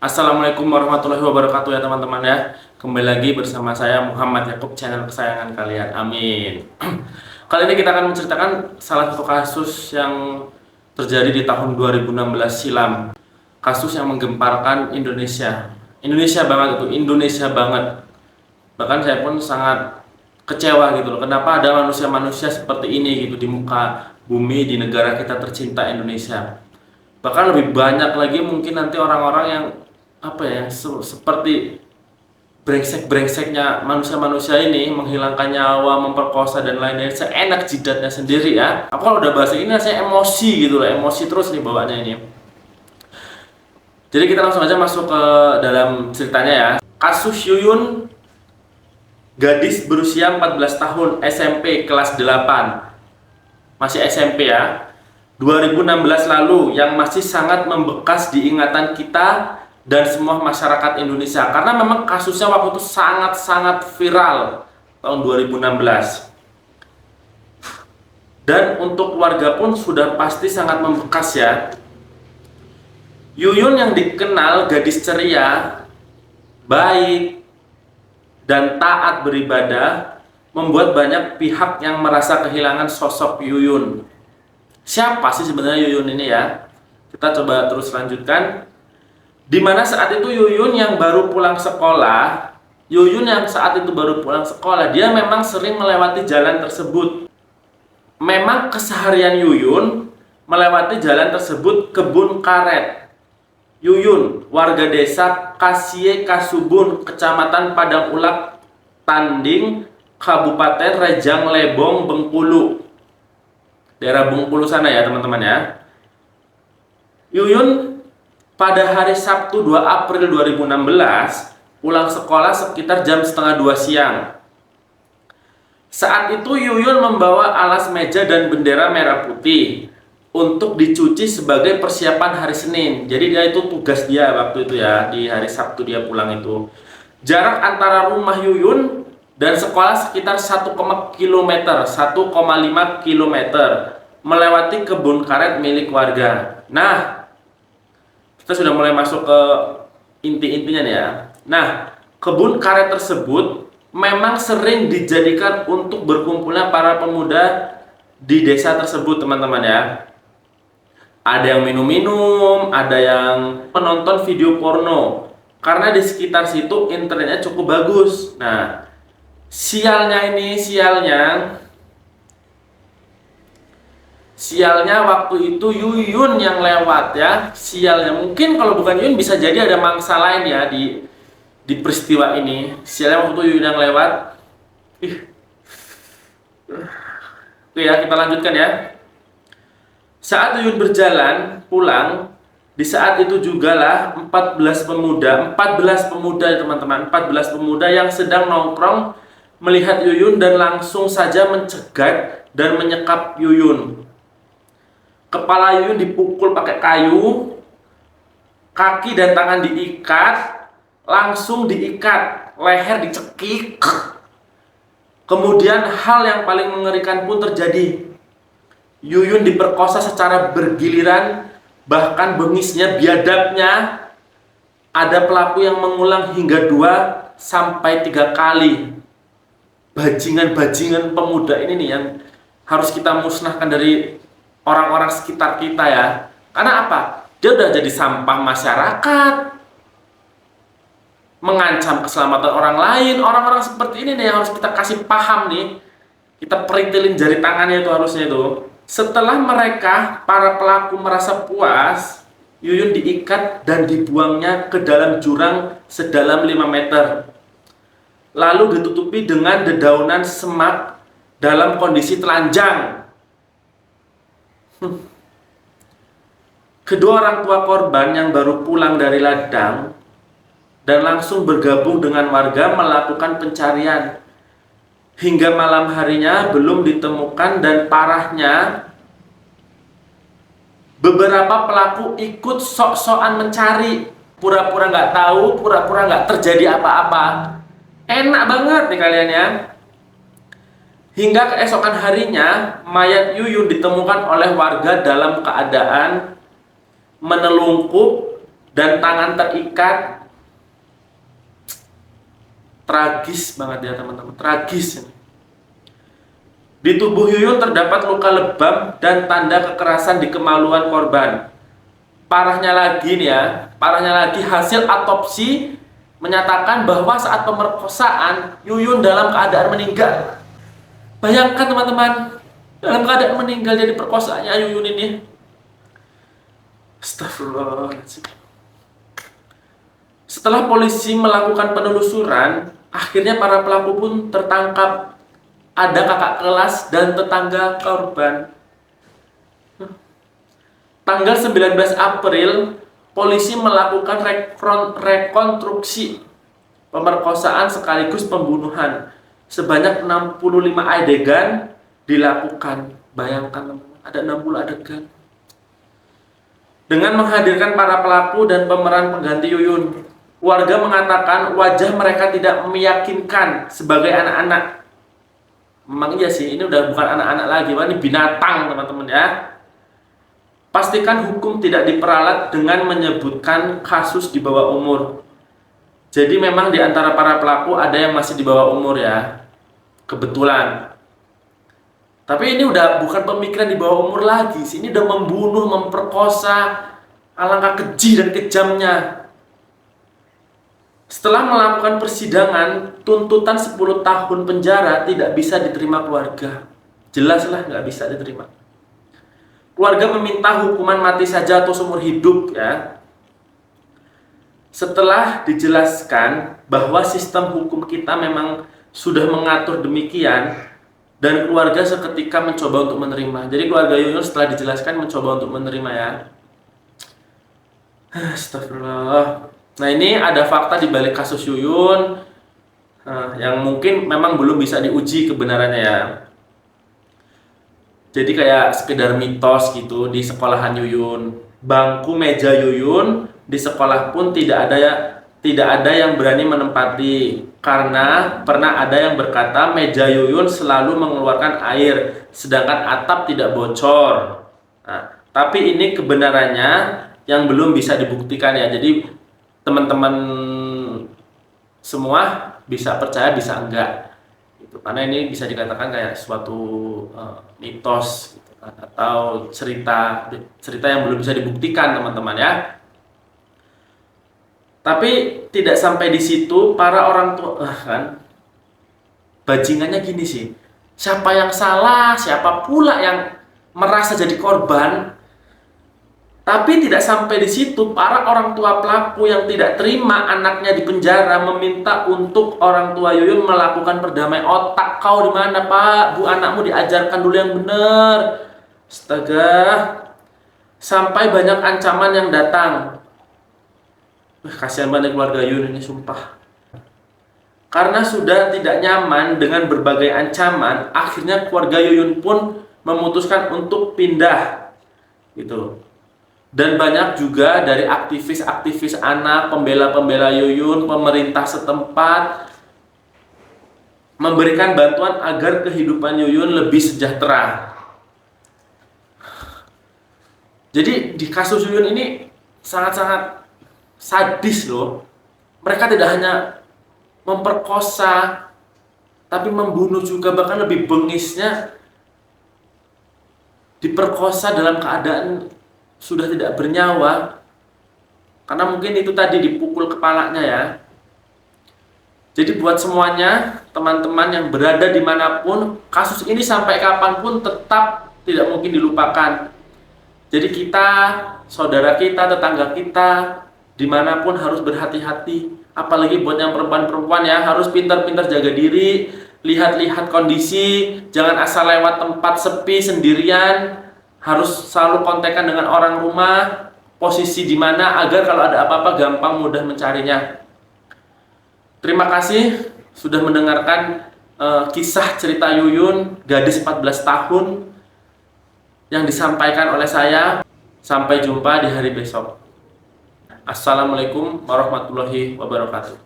Assalamualaikum warahmatullahi wabarakatuh ya teman-teman ya. Kembali lagi bersama saya Muhammad Yakub, channel kesayangan kalian. Amin. Kali ini kita akan menceritakan salah satu kasus yang terjadi di tahun 2016 silam. Kasus yang menggemparkan Indonesia. Indonesia banget itu, Indonesia banget. Bahkan saya pun sangat kecewa gitu loh. Kenapa ada manusia-manusia seperti ini gitu di muka bumi di negara kita tercinta Indonesia. Bahkan lebih banyak lagi mungkin nanti orang-orang yang seperti brengsek-brengseknya manusia-manusia ini menghilangkan nyawa, memperkosa dan lain-lain seenak jidatnya sendiri ya. Aku kalau udah bahas ini saya emosi gitu loh, emosi terus nih bawaannya ini. Jadi kita langsung aja masuk ke dalam ceritanya ya. Kasus Yuyun, gadis berusia 14 tahun, SMP kelas 8. Masih SMP ya. 2016 lalu yang masih sangat membekas di ingatan kita dan semua masyarakat Indonesia karena memang kasusnya waktu itu sangat-sangat viral tahun 2016 dan untuk keluarga pun sudah pasti sangat membekas ya. Yuyun yang dikenal gadis ceria, baik dan taat beribadah membuat banyak pihak yang merasa kehilangan sosok Yuyun. Siapa sih sebenarnya Yuyun ini ya? Kita coba terus lanjutkan. Dimana saat itu Yuyun yang baru pulang sekolah, dia memang sering melewati jalan tersebut. Memang keseharian Yuyun melewati jalan tersebut kebun karet. Yuyun, warga desa Kasie Kasubun, Kecamatan Padang Ulak, Tanding, Kabupaten Rejang Lebong, Bengkulu. Daerah Bengkulu sana ya teman-teman ya. Yuyun pada hari Sabtu 2 April 2016 pulang sekolah sekitar jam setengah 2 siang. Saat itu Yuyun membawa alas meja dan bendera merah putih untuk dicuci sebagai persiapan hari Senin. Jadi dia itu tugas dia waktu itu ya, di hari Sabtu dia pulang itu. Jarak antara rumah Yuyun dan sekolah sekitar 1,5 km melewati kebun karet milik warga. Nah, kita sudah mulai masuk ke inti-intinya nih ya. Nah, kebun karet tersebut memang sering dijadikan untuk berkumpulnya para pemuda di desa tersebut, teman-teman ya. Ada yang minum-minum, ada yang penonton video porno. Karena di sekitar situ internetnya cukup bagus. Nah, Sialnya waktu itu Yuyun yang lewat ya. Sialnya mungkin kalau bukan Yuyun bisa jadi ada mangsa lain ya di peristiwa ini. Sialnya waktu itu Yuyun yang lewat. Oke ya, kita lanjutkan ya. Saat Yuyun berjalan pulang, di saat itu jugalah 14 pemuda ya teman-teman, 14 pemuda yang sedang nongkrong melihat Yuyun dan langsung saja mencegat dan menyekap Yuyun. Kepala Yuyun dipukul pakai kayu, kaki dan tangan diikat, langsung diikat, leher dicekik. Kemudian hal yang paling mengerikan pun terjadi. Yuyun diperkosa secara bergiliran, bahkan bengisnya, biadabnya. Ada pelaku yang mengulang hingga 2 sampai 3 kali. Bajingan-bajingan pemuda ini nih yang harus kita musnahkan dari orang-orang sekitar kita ya. Karena apa? Dia udah jadi sampah masyarakat, mengancam keselamatan orang lain. Orang-orang seperti ini nih yang harus kita kasih paham nih. Kita perintilin jari tangannya itu harusnya itu. Setelah mereka, para pelaku merasa puas, Yuyun diikat dan dibuangnya ke dalam jurang sedalam 5 meter. Lalu ditutupi dengan dedaunan semak dalam kondisi telanjang. Kedua orang tua korban yang baru pulang dari ladang dan langsung bergabung dengan warga melakukan pencarian. Hingga malam harinya belum ditemukan dan parahnya beberapa pelaku ikut sok-sokan mencari. Pura-pura nggak tahu, pura-pura nggak terjadi apa-apa. Enak banget nih kalian ya. Hingga keesokan harinya, mayat Yuyun ditemukan oleh warga dalam keadaan menelungkup dan tangan terikat. Tragis banget ya teman-teman, tragis ini. Di tubuh Yuyun terdapat luka lebam dan tanda kekerasan di kemaluan korban. Parahnya lagi nih ya, parahnya lagi hasil autopsi menyatakan bahwa saat pemerkosaan Yuyun dalam keadaan meninggal. Bayangkan teman-teman, dalam keadaan meninggal jadi perkosaannya Yuyun ini. Astagfirullahaladzim. Setelah polisi melakukan penelusuran, akhirnya para pelaku pun tertangkap. Ada kakak kelas dan tetangga korban. Tanggal 19 April, polisi melakukan rekonstruksi pemerkosaan sekaligus pembunuhan. Sebanyak 65 adegan dilakukan. Bayangkan teman-teman, ada 60 adegan. Dengan menghadirkan para pelaku dan pemeran pengganti Yuyun, warga mengatakan wajah mereka tidak meyakinkan sebagai anak-anak. Memang iya sih, ini udah bukan anak-anak lagi, ini binatang teman-teman ya. Pastikan hukum tidak diperalat dengan menyebutkan kasus di bawah umur. Jadi memang di antara para pelaku ada yang masih di bawah umur ya, kebetulan. Tapi ini udah bukan pemikiran di bawah umur lagi sih, ini udah membunuh, memperkosa, alangkah keji dan kejamnya. Setelah melakukan persidangan, tuntutan 10 tahun penjara tidak bisa diterima keluarga. Jelaslah nggak bisa diterima. Keluarga meminta hukuman mati saja atau seumur hidup ya. Setelah dijelaskan bahwa sistem hukum kita memang sudah mengatur demikian, dan keluarga seketika mencoba untuk menerima. Jadi keluarga Yuyun setelah dijelaskan mencoba untuk menerima ya. Astagfirullah. Nah ini ada fakta di balik kasus Yuyun yang mungkin memang belum bisa diuji kebenarannya ya. Jadi kayak sekedar mitos gitu di sekolahan Yuyun. Bangku meja Yuyun di sekolah pun tidak ada yang berani menempati karena pernah ada yang berkata meja Yuyun selalu mengeluarkan air sedangkan atap tidak bocor. Nah, tapi ini kebenarannya yang belum bisa dibuktikan ya. Jadi teman-teman semua bisa percaya bisa enggak gitu. Karena ini bisa dikatakan kayak suatu mitos gitu kan, atau cerita yang belum bisa dibuktikan teman-teman ya. Tapi tidak sampai di situ, para orang tua kan bajingannya gini sih. Siapa yang salah, siapa pula yang merasa jadi korban. Tapi tidak sampai di situ, para orang tua pelaku yang tidak terima anaknya di penjara meminta untuk orang tua Yuyun melakukan perdamaian. Otak kau di mana, Pak? Bu, anakmu diajarkan dulu yang benar. Astaga. Sampai banyak ancaman yang datang. Kasihan banget keluarga Yuyun ini, sumpah. Karena sudah tidak nyaman dengan berbagai ancaman, akhirnya keluarga Yuyun pun memutuskan untuk pindah gitu. Dan banyak juga dari aktivis-aktivis anak, pembela-pembela Yuyun, pemerintah setempat memberikan bantuan agar kehidupan Yuyun lebih sejahtera. Jadi di kasus Yuyun ini sangat-sangat sadis loh. Mereka tidak hanya memperkosa, tapi membunuh juga, bahkan lebih bengisnya diperkosa dalam keadaan sudah tidak bernyawa. Karena mungkin itu tadi dipukul kepalanya ya. Jadi buat semuanya, teman-teman yang berada dimanapun, kasus ini sampai kapanpun tetap tidak mungkin dilupakan. Jadi kita, saudara kita, tetangga kita, dimanapun harus berhati-hati. Apalagi buat yang perempuan-perempuan ya, harus pintar-pintar jaga diri, lihat-lihat kondisi, jangan asal lewat tempat sepi sendirian, harus selalu kontekan dengan orang rumah, posisi di mana agar kalau ada apa-apa gampang mudah mencarinya. Terima kasih sudah mendengarkan kisah cerita Yuyun, gadis 14 tahun yang disampaikan oleh saya. Sampai jumpa di hari besok. Assalamualaikum warahmatullahi wabarakatuh.